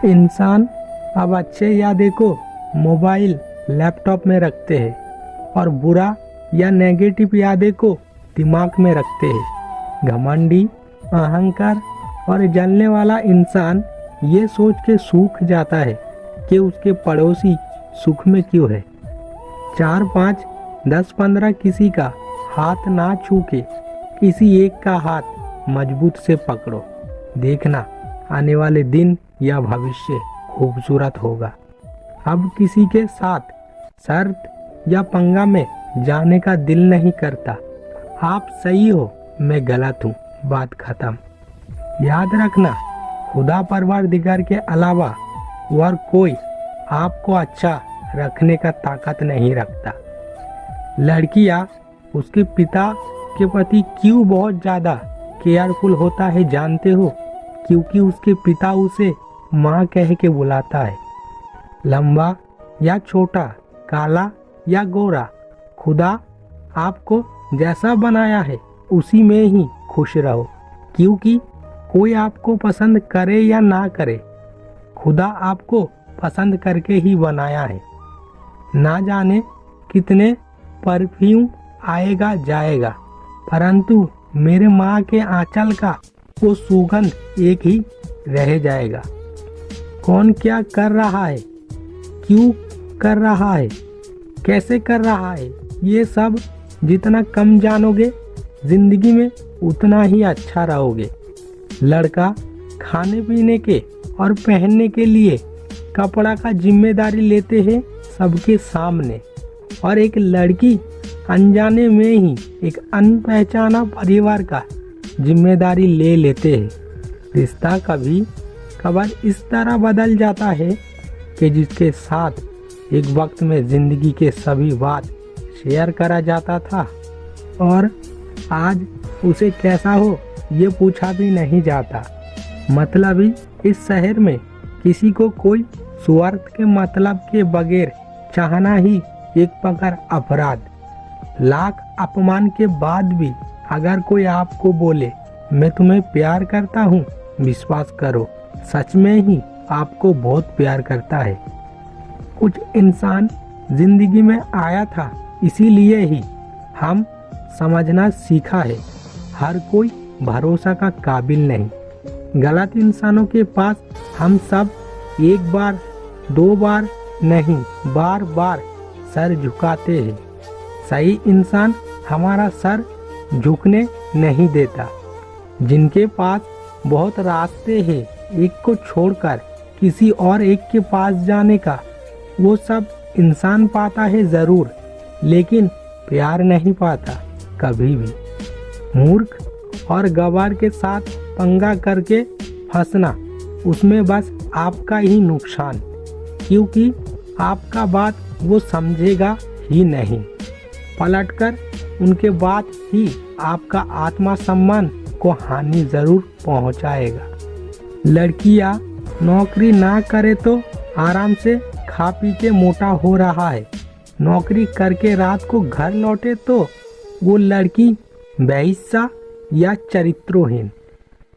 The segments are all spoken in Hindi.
इंसान अब अच्छे यादें को मोबाइल लैपटॉप में रखते हैं और बुरा या नेगेटिव यादें को दिमाग में रखते हैं। घमंडी, अहंकार और जलने वाला इंसान ये सोच के सूख जाता है कि उसके पड़ोसी सुख में क्यों है। 4, 5, 10, 15 किसी का हाथ ना छू के किसी एक का हाथ मजबूत से पकड़ो। देखना आने वाले दिन या भविष्य खूबसूरत होगा। अब किसी के साथ शर्त या पंगा में जाने का दिल नहीं करता। आप सही हो, मैं गलत हूँ, बात खत्म। याद रखना, खुदा परवरदिगार के अलावा और कोई आपको अच्छा रखने का ताकत नहीं रखता। लड़कियाँ उसके पिता के प्रति क्यों बहुत ज़्यादा केयरफुल होता है जानते हो? क्योंकि उसके पिता उसे माँ कह के बुलाता है। लंबा या छोटा, काला या गोरा, खुदा आपको जैसा बनाया है उसी में ही खुश रहो। क्योंकि कोई आपको पसंद करे या ना करे, खुदा आपको पसंद करके ही बनाया है। ना जाने कितने परफ्यूम आएगा जाएगा, परंतु मेरे माँ के आंचल का वो सुगंध एक ही रह जाएगा। कौन क्या कर रहा है, क्यों कर रहा है, कैसे कर रहा है, ये सब जितना कम जानोगे जिंदगी में उतना ही अच्छा रहोगे। लड़का खाने पीने के और पहनने के लिए कपड़ा का जिम्मेदारी लेते हैं सबके सामने, और एक लड़की अनजाने में ही एक अनपहचाना परिवार का जिम्मेदारी ले लेते हैं। रिश्ता कभी कभार इस तरह बदल जाता है कि जिसके साथ एक वक्त में जिंदगी के सभी बात शेयर करा जाता था और आज उसे कैसा हो ये पूछा भी नहीं जाता। मतलब ही इस शहर में किसी को कोई स्वार्थ के मतलब के बगैर चाहना ही एक प्रकार अपराध। लाख अपमान के बाद भी अगर कोई आपको बोले मैं तुम्हें प्यार करता हूँ, विश्वास करो सच में ही आपको बहुत प्यार करता है। कुछ इंसान जिंदगी में आया था इसीलिए ही हम समझना सीखा है, हर कोई भरोसा का काबिल नहीं। गलत इंसानों के पास हम सब एक बार दो बार नहीं, बार बार सर झुकाते हैं। सही इंसान हमारा सर झुकने नहीं देता। जिनके पास बहुत रास्ते हैं एक को छोड़कर किसी और एक के पास जाने का, वो सब इंसान पाता है ज़रूर, लेकिन प्यार नहीं पाता कभी भी। मूर्ख और गवार के साथ पंगा करके फंसना, उसमें बस आपका ही नुकसान, क्योंकि आपका बात वो समझेगा ही नहीं। पलटकर उनके बात ही आपका आत्मा सम्मान को हानि जरूर पहुंचाएगा। लड़कियां नौकरी ना करे तो आराम से खा पी के मोटा हो रहा है, नौकरी करके रात को घर लौटे तो वो लड़की बेहिस्सा या चरित्रहीन।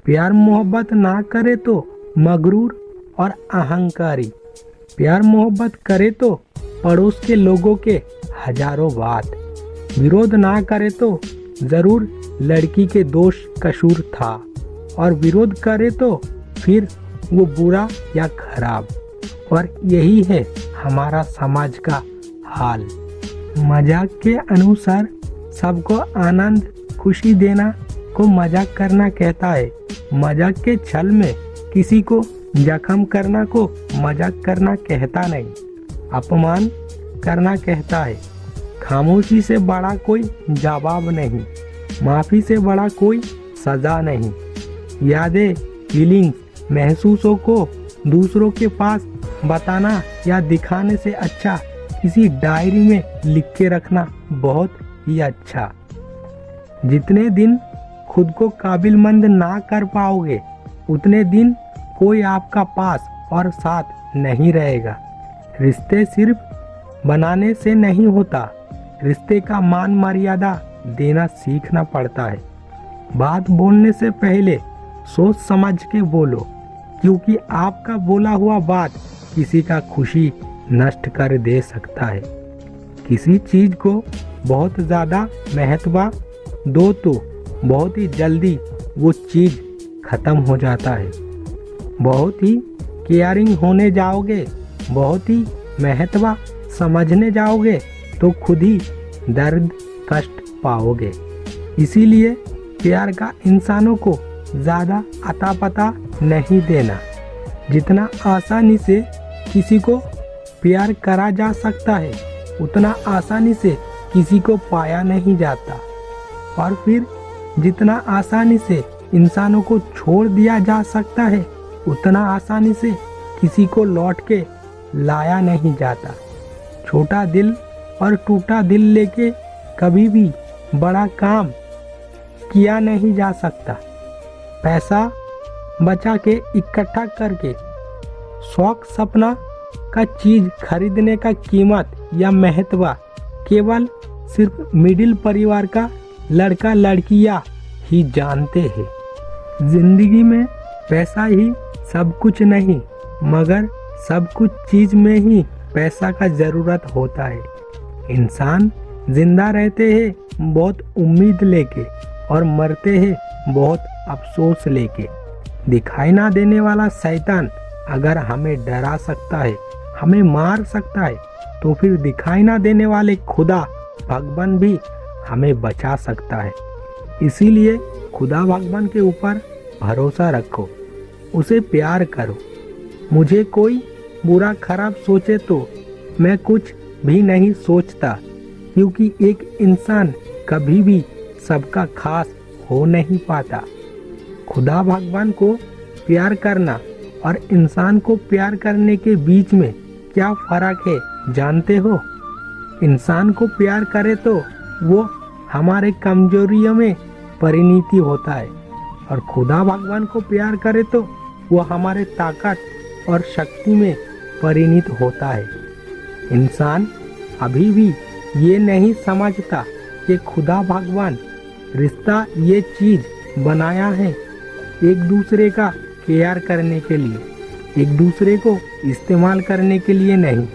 प्यार मोहब्बत ना करे तो मगरूर और अहंकारी। प्यार मोहब्बत करे तो पड़ोस के लोगों के हजारों बात। विरोध ना करे तो जरूर लड़की के दोष कसूर था, और विरोध करे तो फिर वो बुरा या खराब। और यही है हमारा समाज का हाल। मजाक के अनुसार सबको आनंद खुशी देना को मजाक करना कहता है। मजाक के छल में किसी को जख्म करना को मजाक करना कहता नहीं, अपमान करना कहता है। खामोशी से बड़ा कोई जवाब नहीं, माफ़ी से बड़ा कोई सज़ा नहीं। यादें, फीलिंग्स, महसूसों को दूसरों के पास बताना या दिखाने से अच्छा किसी डायरी में लिख के रखना बहुत ही अच्छा। जितने दिन खुद को काबिलमंद ना कर पाओगे उतने दिन कोई आपका पास और साथ नहीं रहेगा। रिश्ते सिर्फ बनाने से नहीं होता, रिश्ते का मान मर्यादा देना सीखना पड़ता है। बात बोलने से पहले सोच समझ के बोलो, क्योंकि आपका बोला हुआ बात किसी का खुशी नष्ट कर दे सकता है। किसी चीज को बहुत ज्यादा महत्व दो तो बहुत ही जल्दी वो चीज खत्म हो जाता है। बहुत ही केयरिंग होने जाओगे, बहुत ही महत्व समझने जाओगे तो खुद ही दर्द कष्ट पाओगे। इसीलिए प्यार का इंसानों को ज़्यादा अता पता नहीं देना। जितना आसानी से किसी को प्यार करा जा सकता है उतना आसानी से किसी को पाया नहीं जाता, और फिर जितना आसानी से इंसानों को छोड़ दिया जा सकता है उतना आसानी से किसी को लौट के लाया नहीं जाता। छोटा दिल और टूटा दिल लेके कभी भी बड़ा काम किया नहीं जा सकता। पैसा बचा के इकट्ठा करके शौक सपना का चीज खरीदने का कीमत या महत्व केवल सिर्फ मिडिल परिवार का लड़का लड़कियां ही जानते हैं। जिंदगी में पैसा ही सब कुछ नहीं, मगर सब कुछ चीज में ही पैसा का जरूरत होता है। इंसान जिंदा रहते हैं बहुत उम्मीद लेके और मरते हैं बहुत अफसोस लेके। दिखाई ना देने वाला शैतान अगर हमें डरा सकता है, हमें मार सकता है, तो फिर दिखाई ना देने वाले खुदा भगवान भी हमें बचा सकता है। इसीलिए खुदा भगवान के ऊपर भरोसा रखो, उसे प्यार करो। मुझे कोई बुरा खराब सोचे तो मैं कुछ भी नहीं सोचता, क्योंकि एक इंसान कभी भी सबका खास हो नहीं पाता। खुदा भगवान को प्यार करना और इंसान को प्यार करने के बीच में क्या फर्क है जानते हो? इंसान को प्यार करे तो वो हमारे कमजोरियों में परिणति होता है, और खुदा भगवान को प्यार करे तो वो हमारे ताकत और शक्ति में परिणत होता है। इंसान अभी भी ये नहीं समझता कि खुदा भगवान रिश्ता ये चीज बनाया है एक दूसरे का केयर करने के लिए, एक दूसरे को इस्तेमाल करने के लिए नहीं।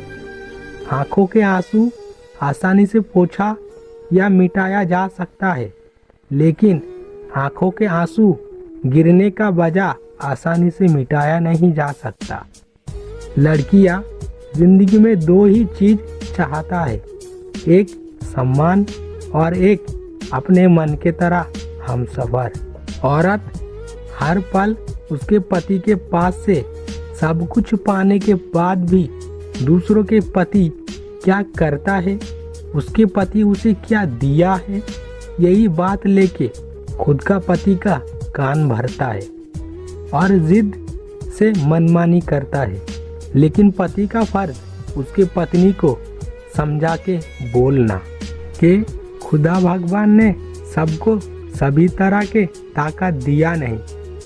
आंखों के आंसू आसानी से पोंछा या मिटाया जा सकता है, लेकिन आंखों के आंसू गिरने का वजह आसानी से मिटाया नहीं जा सकता। लड़कियां जिंदगी में दो ही चीज चाहता है, एक सम्मान और एक अपने मन के तरह हमसफर। औरत हर पल उसके पति के पास से सब कुछ पाने के बाद भी दूसरों के पति क्या करता है, उसके पति उसे क्या दिया है, यही बात लेके खुद का पति का कान भरता है और जिद से मनमानी करता है। लेकिन पति का फर्ज उसके पत्नी को समझा के बोलना कि खुदा भगवान ने सबको सभी तरह के ताकत दिया नहीं,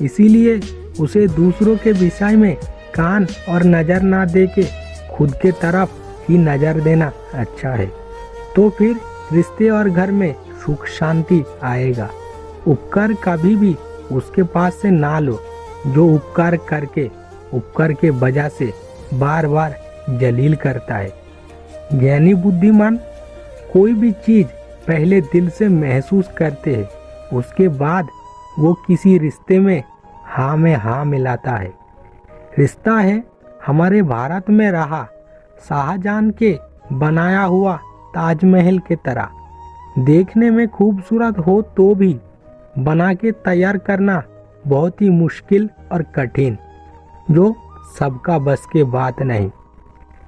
इसीलिए उसे दूसरों के विषय में कान और नजर ना दे के खुद के तरफ ही नजर देना अच्छा है। तो फिर रिश्ते और घर में सुख शांति आएगा। उपकार कभी भी उसके पास से ना लो जो उपकार के वजह से बार बार जलील करता है। ज्ञानी बुद्धिमान कोई भी चीज पहले दिल से महसूस करते हैं, उसके बाद वो किसी रिश्ते में हाँ मिलाता है। रिश्ता है हमारे भारत में रहा शाहजहां के बनाया हुआ ताजमहल के तरह, देखने में खूबसूरत हो तो भी बना के तैयार करना बहुत ही मुश्किल और कठिन, जो सबका बस के बात नहीं।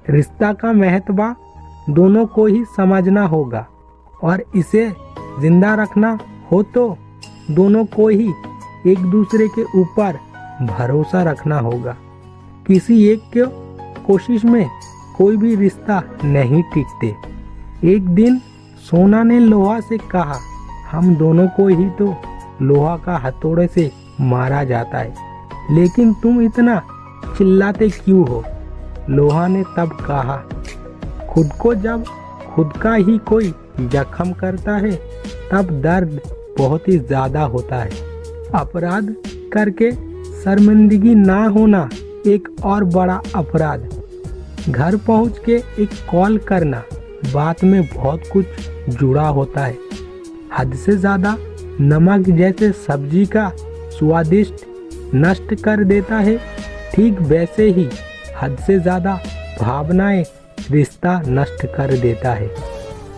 रिश्ता का महत्व दोनों को ही समझना होगा और इसे जिंदा रखना हो तो दोनों को ही एक दूसरे के ऊपर भरोसा रखना होगा। किसी एक के कोशिश में कोई भी रिश्ता नहीं टिकते। एक दिन सोना ने लोहा से कहा, हम दोनों को ही तो लोहा का हथौड़े से मारा जाता है, लेकिन तुम इतना चिल्लाते क्यों हो? लोहा ने तब कहा, खुद को जब खुद का ही कोई जख्म करता है तब दर्द बहुत ही ज्यादा होता है। अपराध करके शर्मिंदगी ना होना एक और बड़ा अपराध। घर पहुंच के एक कॉल करना, बात में बहुत कुछ जुड़ा होता है। हद से ज़्यादा नमक जैसे सब्जी का स्वादिष्ट नष्ट कर देता है, ठीक वैसे ही हद से ज़्यादा भावनाएं रिश्ता नष्ट कर देता है।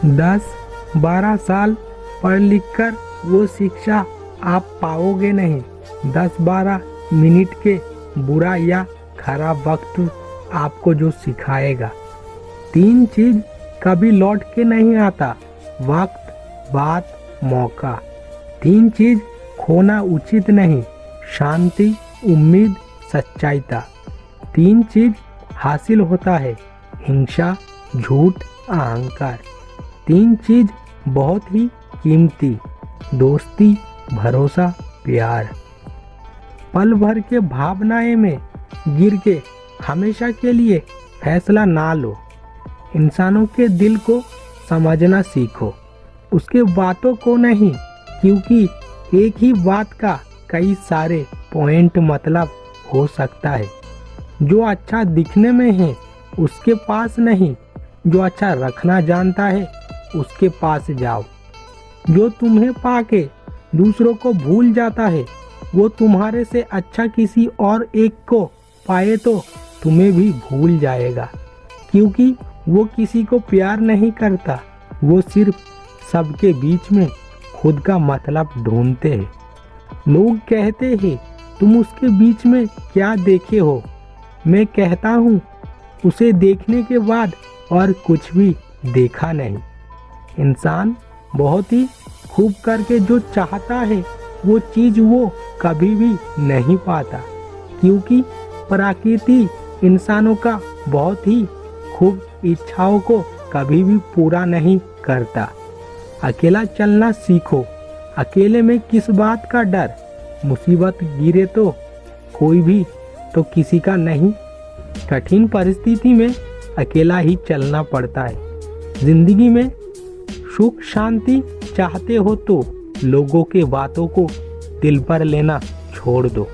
10-12 साल पढ़ लिख कर वो शिक्षा आप पाओगे नहीं। 10-12 मिनट के बुरा या खराब वक्त आपको जो सिखाएगा। 3 चीज कभी लौट के नहीं आता, वक्त, बात, मौका। 3 चीज खोना उचित नहीं, शांति, उम्मीद, सच्चाईता। 3 चीज हासिल होता है, हिंसा, झूठ, अहंकार। 3 चीज बहुत ही कीमती, दोस्ती, भरोसा, प्यार। पल भर के भावनाएं में गिर के हमेशा के लिए फैसला ना लो। इंसानों के दिल को समझना सीखो, उसके बातों को नहीं, क्योंकि एक ही बात का कई सारे पॉइंट मतलब हो सकता है। जो अच्छा दिखने में है उसके पास नहीं, जो अच्छा रखना जानता है उसके पास जाओ। जो तुम्हें पाके दूसरों को भूल जाता है वो तुम्हारे से अच्छा किसी और एक को पाए तो तुम्हें भी भूल जाएगा, क्योंकि वो किसी को प्यार नहीं करता, वो सिर्फ सबके बीच में खुद का मतलब ढूंढते हैं। लोग कहते हैं तुम उसके बीच में क्या देखे हो, मैं कहता हूँ उसे देखने के बाद और कुछ भी देखा नहीं। इंसान बहुत ही खूब करके जो चाहता है वो चीज वो कभी भी नहीं पाता, क्योंकि प्रकृति इंसानों का बहुत ही खूब इच्छाओं को कभी भी पूरा नहीं करता। अकेला चलना सीखो, अकेले में किस बात का डर, मुसीबत गिरे तो कोई भी तो किसी का नहीं। कठिन परिस्थिति में अकेला ही चलना पड़ता है। जिंदगी में सुख शांति चाहते हो तो लोगों के बातों को दिल पर लेना छोड़ दो।